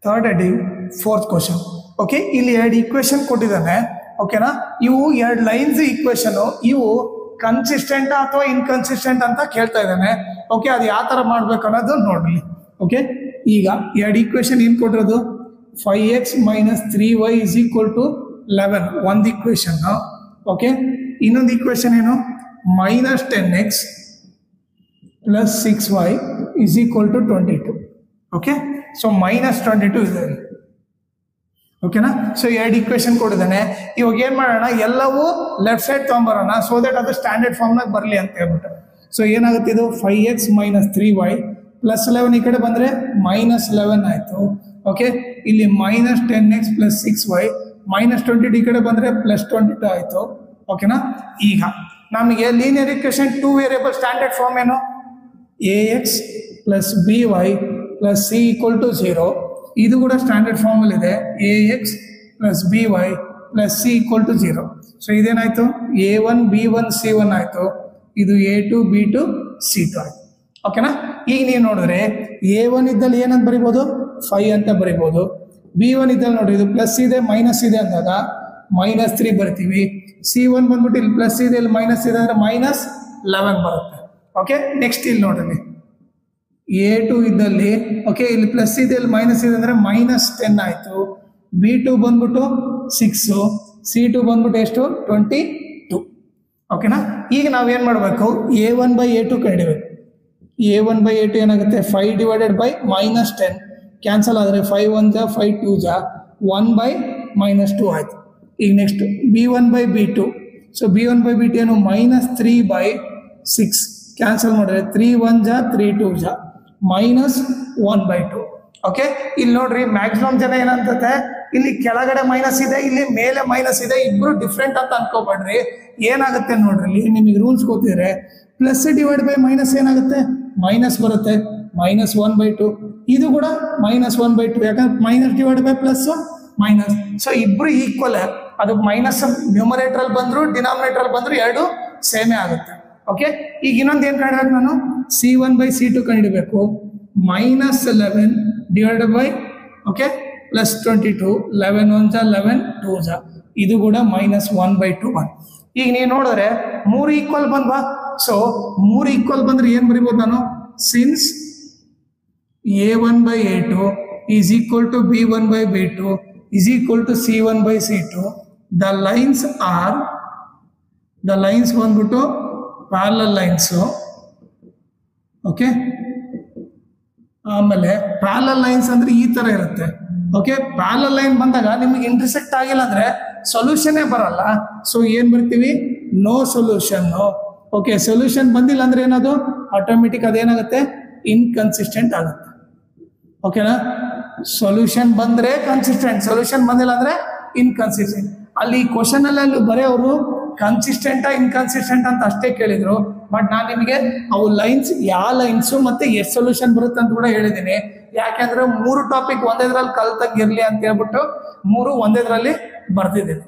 Third heading fourth question. Okay, ಇಲ್ಲಿ ಎರಡು equation ಕೊಟ್ಟಿದ್ದಾನೆ. ಓಕೆನಾ, ಇವು ಎರಡು ಲೈನ್ಸ್ ಈಕ್ವೇಶನ್, ಇವು ಕನ್ಸಿಸ್ಟೆಂಟ್ ಅಥವಾ ಇನ್ಕನ್ಸಿಸ್ಟೆಂಟ್ ಅಂತ ಕೇಳ್ತಾ ಇದ್ದಾನೆ. ಓಕೆ, ಅದು ಯಾವ ಥರ ಮಾಡ್ಬೇಕು ಅನ್ನೋದು ನೋಡ್ರಿ. ಓಕೆ, ಈಗ ಎರಡು ಈಕ್ವೇಶನ್ ಏನು ಕೊಟ್ಟಿರೋದು, 5x - 3y = 11 ಒಂದು ಈಕ್ವೇಶನ್. ಓಕೆ, ಇನ್ನೊಂದು ಈಕ್ವೇಶನ್ ಏನು, -10x + 6y = 22. ಓಕೆ, ಸೊ -22 ಇದೆ. ಓಕೆನಾ, ಸೊ ಎರಡು ಈಕ್ವೇಶನ್ ಕೊಟ್ಟಿದ್ದಾನೆ. ಇವಾಗ ಏನು ಮಾಡೋಣ, ಎಲ್ಲವೂ ಲೆಫ್ಟ್ ಸೈಡ್ ತೊಗೊಂಬರೋಣ, ಸೊ ದಟ್ ಅದು ಸ್ಟ್ಯಾಂಡರ್ಡ್ ಫಾರ್ಮ್ನಾಗ ಬರಲಿ ಅಂತ ಹೇಳ್ಬಿಟ್ಟು. ಸೊ ಏನಾಗುತ್ತೆ, ಇದು 5x - 3y + 11 ಈ ಕಡೆ ಬಂದರೆ -11 ಆಯಿತು. ಓಕೆ, ಇಲ್ಲಿ -10x + 6y -22 ಈ ಕಡೆ ಬಂದರೆ +22 ಆಯಿತು. ಓಕೆನಾ, ಈಗ ನಮಗೆ linear equation 2 variable standard form ಏನು, ax + by + c = 0. ಇದು ಕೂಡ ಸ್ಟ್ಯಾಂಡರ್ಡ್ ಫಾರ್ಮಲ್ಲಿ ಇದೆ, ax + by + c = 0. ಸೊ ಇದೇನಾಯಿತು, a1 b1 c1 ಆಯಿತು, ಇದು a2 b2 c2 ಆಯಿತು. ಓಕೆನಾ, ಈಗ ನೀವು ನೋಡಿದ್ರೆ a1 ಇದ್ದಲ್ಲಿ ಏನಂತ ಬರಿಬೋದು, 5 ಅಂತ ಬರಿಬೋದು. b1 ಇದ್ದಲ್ಲಿ ನೋಡ್ರಿ ಇದು ಪ್ಲಸ್ ಇದೆ ಮೈನಸ್ ಇದೆ ಅಂದಾಗ -3 ಬರ್ತೀವಿ. c1 ಬಂದ್ಬಿಟ್ಟು ಇಲ್ಲಿ ಪ್ಲಸ್ ಇದೆ ಇಲ್ಲಿ ಮೈನಸ್ ಇದೆ ಅಂದರೆ -11 ಬರುತ್ತೆ. ಓಕೆ, ನೆಕ್ಸ್ಟ್ ಇಲ್ಲಿ ನೋಡ್ರಿ a2 ಇದ್ದಲ್ಲಿ ಓಕೆ ಇಲ್ಲಿ ಪ್ಲಸ್ ಇದೆ ಇಲ್ಲಿ ಮೈನಸ್ ಇದೆ ಅಂದರೆ -10 ಆಯಿತು. b2 ಬಂದ್ಬಿಟ್ಟು 6, c2 ಬಂದ್ಬಿಟ್ಟು ಎಷ್ಟು 22. ಓಕೆನಾ, ಈಗ ನಾವೇನು ಮಾಡಬೇಕು, a1/a2 ಕಂಡಿಬೇಕು. a1/a2 ಏನಾಗುತ್ತೆ, 5 / -10 ಕ್ಯಾನ್ಸಲ್ ಆದರೆ 5 1 ಜಾ 5 2 ಜಾ 1/-2 ಆಯಿತು. ಈಗ ನೆಕ್ಸ್ಟ್ b1/b2. ಸೊ b1/b2 ಏನು, -3/6 ಕ್ಯಾನ್ಸಲ್ ಮಾಡಿದ್ರೆ 3 1 ಜಾ 3 2 ಜಾ -1/2. ಓಕೆ, ಇಲ್ಲಿ ನೋಡ್ರಿ ಮ್ಯಾಕ್ಸಿಮಮ್ ಜನ ಏನಂತತೆ, ಇಲ್ಲಿ ಕೆಳಗಡೆ ಮೈನಸ್ ಇದೆ ಇಲ್ಲಿ ಮೇಲೆ ಮೈನಸ್ ಇದೆ, ಇಬ್ರು ಡಿಫ್ರೆಂಟ್ ಅಂತ ಅನ್ಕೋಬೇಡ್ರಿ. ಏನಾಗುತ್ತೆ ನೋಡ್ರಿ, ಇಲ್ಲಿ ನಿಮಗೆ ರೂಲ್ಸ್ ಗೊತ್ತಿದ್ರೆ ಪ್ಲಸ್ / ಏನಾಗುತ್ತೆ, ಮೈನಸ್ ಬರುತ್ತೆ, -1/2. ಇದು ಕೂಡ -1/2, ಯಾಕಂದ್ರೆ -/ ಸೊ ಇಬ್ರು ಈಕ್ವಲ್. ಅದು ಮೈನಸ್ ನ್ಯೂಮರೇಟರ್ ಬಂದ್ರು ಡಿನಾಮಿನೇಟರ್ ಬಂದ್ರು ಎರಡು ಸೇಮೇ ಆಗುತ್ತೆ. ಓಕೆ, ಈಗ ಇನ್ನೊಂದು ಏನು ಕಂಡಿಬೇಕು, ನಾನು c1/c2 ಕಂಡಿಡಬೇಕು. -11 ಓಕೆ +22, 11 1 ಜಾ 11 2 ಜಾ, ಇದು ಕೂಡ -1/2. ಈಗ ನೀವು ನೋಡಿದ್ರೆ 3 ಈಕ್ವಲ್ ಬಂದ್ವಾ. ಸೊ 3 ಈಕ್ವಲ್ ಬಂದ್ರೆ ಏನು ಬರಿಬೋದು ನಾನು, since a1/a2 = b1/b2 = c1/c2, the lines ಬಂದ್ಬಿಟ್ಟು ಪ್ಯಾರಲಲ್ ಲೈನ್ಸು. ಓಕೆ, ಆಮೇಲೆ ಪ್ಯಾರಲಲ್ ಲೈನ್ಸ್ ಅಂದ್ರೆ ಈ ತರ ಇರುತ್ತೆ. ಓಕೆ, ಪ್ಯಾರಲಲ್ ಲೈನ್ ಬಂದಾಗ ನಿಮಗೆ ಇಂಟರ್ಸೆಕ್ಟ್ ಆಗಿಲ್ಲ ಅಂದ್ರೆ ಸೊಲ್ಯೂಷನ್ನೇ ಬರಲ್ಲ. ಸೊ ಏನ್ ಬರ್ತೀವಿ, ನೋ ಸೊಲ್ಯೂಷನ್. ಓಕೆ, ಸೊಲ್ಯೂಷನ್ ಬಂದಿಲ್ಲ ಅಂದ್ರೆ ಏನದು, ಆಟೋಮೆಟಿಕ್ ಅದೇನಾಗುತ್ತೆ, ಇನ್ಕನ್ಸಿಸ್ಟೆಂಟ್ ಆಗುತ್ತೆ. ಓಕೆನಾ, ಸೊಲ್ಯೂಷನ್ ಬಂದ್ರೆ ಕನ್ಸಿಸ್ಟೆಂಟ್, ಸೊಲ್ಯೂಷನ್ ಬಂದಿಲ್ಲ ಅಂದ್ರೆ ಇನ್ಕನ್ಸಿಸ್ಟೆಂಟ್. ಅಲ್ಲಿ ಕ್ವಶನ್ ಅಲ್ಲಿ ಬರೆಯೋರು ಕನ್ಸಿಸ್ಟೆಂಟ್ ಇನ್ಕನ್ಸಿಸ್ಟೆಂಟ್ ಅಂತ ಅಷ್ಟೇ ಕೇಳಿದ್ರು. ಬಟ್ ನಾನು ನಿಮಗೆ ಅವು ಲೈನ್ಸ್ ಯಾವ ಲೈನ್ಸು ಮತ್ತೆ ಎಷ್ಟು ಸೊಲ್ಯೂಷನ್ ಬರುತ್ತೆ ಅಂತ ಕೂಡ ಹೇಳಿದ್ದೀನಿ. ಯಾಕೆಂದ್ರೆ 3 ಟಾಪಿಕ್ ಒಂದೇದ್ರಲ್ಲಿ ಕಲ್ತಂಗಿರ್ಲಿ ಅಂತ ಹೇಳ್ಬಿಟ್ಟು 3 ಒಂದೇದ್ರಲ್ಲಿ ಬರ್ತಿದ್ದೀನಿ.